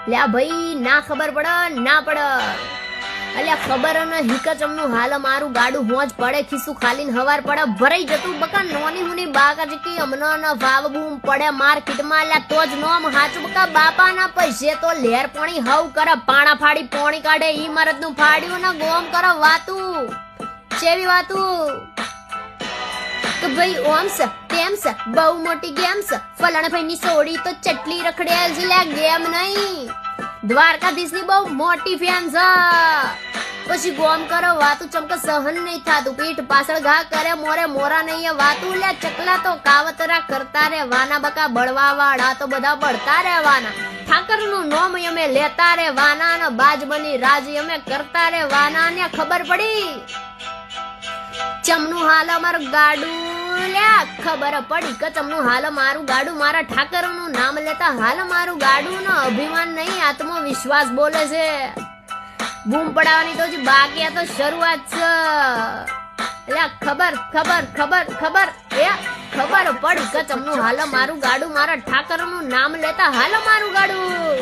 લ્યા ભાઈ ના ખબર પડે ના પડે અલ્યા ખબર ન હિકચમનું હાલ મારું ગાડું હોજ પડે ખીસું ખાલીને હવાર પડે ભરાઈ જતું બકા નોની હુની બાકા કે અમનો ન ભાવ બૂમ પડે માર્કેટમાં લ્યા તો જ નોમ હાચું બકા બાપાના પૈસે તો લેર પોણી હવ કરે પાણા ફાડી પોણી કાઢે ઈ મરદનું ફાડ્યું ને ગોમ કરે વાતું ચેવી વાતું તો ભાઈ ઓમ છે તેમ છે બહુ મોટી ગેમ છે ફલાણા ભાઈની સોડી તો ચટલી રખડેલ છે લ્યા ગેમ નહીં દ્વારકાધીશની બહુ મોટી ફેન છે પછી ગોમ કરો વાતું ચમકે સહન નહીં થાતું પીઠ પાછળ ઘા કરે મોરે મોરા નહીં વાતું લ્યા ચકલા તો કાવતરા કરતા રહેવાના બકા બળવા વાળા તો બધા બળતા રહેવાના ઠાકરનું નોમ અમે લેતા રહેવાના ને બાજ બની રાજ અમે કરતા રહેવાના ને ખબર પડી ચમનું હાલ અમારું ગાડું લ્યા ખબર પડી કે ચમનું હાલ મારું ગાડું મારા ઠાકરનું નામ લેતા હાલ મારું ગાડું નો અભિમાન નહીં આત્મવિશ્વાસ બોલે છે બૂમ પડાવવાની તો બાકી આ તો શરૂઆત છે લ્યા ખબર ખબર ખબર ખબર એ ખબર પડી કે ચમનું હાલ મારું ગાડું મારા ઠાકરનું નામ લેતા હાલ મારું ગાડું